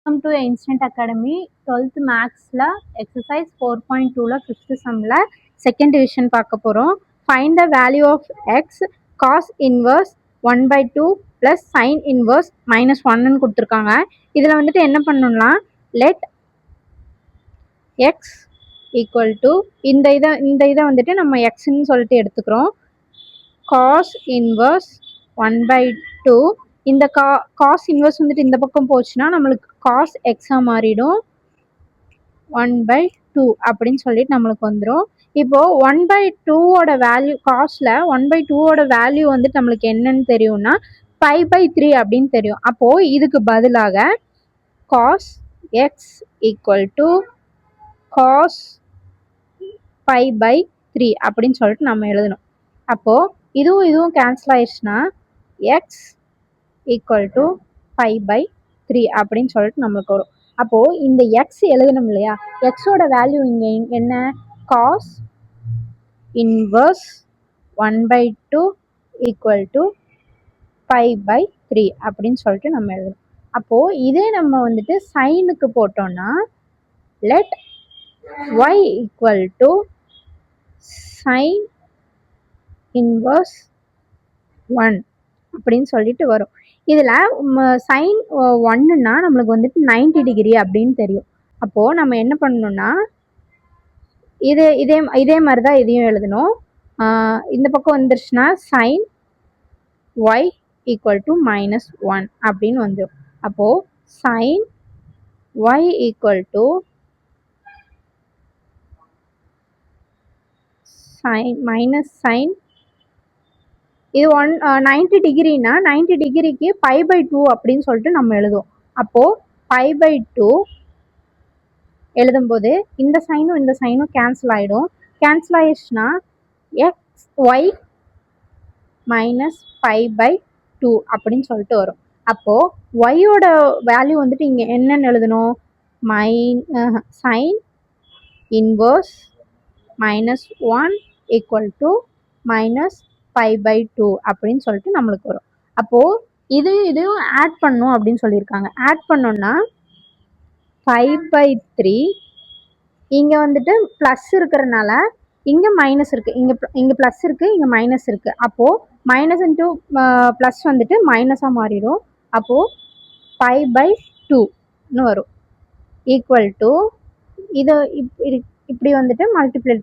Welcome to instant academy 12th மேக்ஸில் exercise 4.2ல 5th சம்மில் second division பார்க்க போகிறோம். Find the value of x cos inverse 1/2 plus sine inverse -1ன்னு கொடுத்துருக்காங்க. இதில் வந்துட்டு என்ன பண்ணணும்னா லெட் எக்ஸ் ஈக்குவல் டு இந்த இதை வந்துட்டு நம்ம எக்ஸ்ன்னு சொல்லிட்டு எடுத்துக்கிறோம். காஸ் இன்வர்ஸ் 1/2 இந்த காஸ் இன்வர்ஸ் வந்துட்டு இந்த பக்கம் போச்சுன்னா நம்மளுக்கு காஸ் எக்ஸா மாறிடும். 1/2 அப்படின்னு சொல்லிட்டு நம்மளுக்கு வந்துடும். இப்போ 1/2 வேல்யூ காஸ்ட்ல 1/2 வேல்யூ வந்துட்டு நம்மளுக்கு என்னன்னு தெரியும்னா 5/3 அப்படின்னு தெரியும். அப்போ இதுக்கு பதிலாக cos x equal to cos 5/3 அப்படின்னு சொல்லிட்டு நம்ம எழுதணும். அப்போ இதுவும் கேன்சல் ஆயிடுச்சுன்னா எக்ஸ் ஈக்குவல் டு 5/3 அப்படின்னு சொல்லிட்டு நம்மளுக்கு வரும். அப்போ இந்த எக்ஸ் எழுதணும் இல்லையா, எக்ஸோட வேல்யூ இங்க என்ன, காஸ் இன்வர்ஸ் 1/2 ஈக்குவல் டு 5/3 அப்படின்னு சொல்லிட்டு நம்ம எழுதணும். அப்போ இதே நம்ம வந்துட்டு சைனுக்கு போட்டோம்னா let y equal to sine inverse 1 அப்படின்னு சொல்லிட்டு வரும். இதில் சைன் 1ன்னா நம்மளுக்கு வந்துட்டு 90 டிகிரி அப்படின்னு தெரியும். அப்போது நம்ம என்ன பண்ணணும்னா இதே மாதிரி தான் இதையும் எழுதணும். இந்த பக்கம் வந்துருச்சுன்னா சைன் ஒய் ஈக்குவல் டு -1 அப்படின்னு வந்துடும். அப்போது sine y equal to sine இது 90 டிகிரினா 90 டிகிரிக்கு 5/2 அப்படின்னு சொல்லிட்டு நம்ம எழுதுவோம். அப்போது 5/2 எழுதும்போது இந்த சைனும் கேன்சல் ஆகிடும். கேன்சல் ஆயிடுச்சுன்னா எக்ஸ் ஒய் -5/2 அப்படின்னு சொல்லிட்டு வரும். அப்போது ஒய்யோட வேல்யூ வந்துட்டு இங்கே என்னன்னு எழுதணும், சைன் இன்வர்ஸ் -1 ஈக்குவல் டு -5/2 அப்படின்னு சொல்லிட்டு நம்மளுக்கு வரும். அப்போது இதையும் ஆட் பண்ணும் அப்படின்னு சொல்லியிருக்காங்க. ஆட் பண்ணோம்னா 5/3 இங்கே வந்துட்டு ப்ளஸ் இருக்கிறனால இங்கே மைனஸ் இருக்குது, இங்கே ப்ளஸ் இருக்குது, இங்கே மைனஸ் இருக்குது. அப்போது மைனஸ் இன்ட்டு ப்ளஸ் வந்துட்டு மைனஸாக மாறிடும். அப்போது 5/2ன்னு வரும் ஈக்குவல் டு இதை இப்படி வந்துட்டு மல்டிப்ளை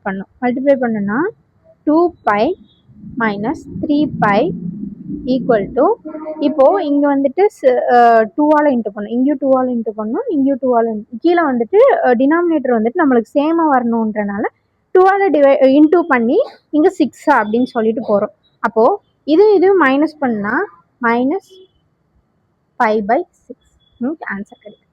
பண்ணோன்னா 2π -3π ஈக்குவல் டு இப்போது இங்கே வந்துட்டு 2ஆல் இன்ட்டு பண்ணணும், இங்கேயும் 2ஆல் இன்ட்டு பண்ணணும், இங்கேயும் 2ஆல் கீழே வந்துட்டு டினாமினேட்டர் வந்துட்டு நம்மளுக்கு சேமாக வரணுன்றனால 2ஆல் இன்ட்டு பண்ணி இங்கே 6 அப்படின்னு சொல்லிட்டு போகிறோம். அப்போது இதுவும் மைனஸ் பண்ணால் -5/6 ஆன்சர் கிடைக்கும்.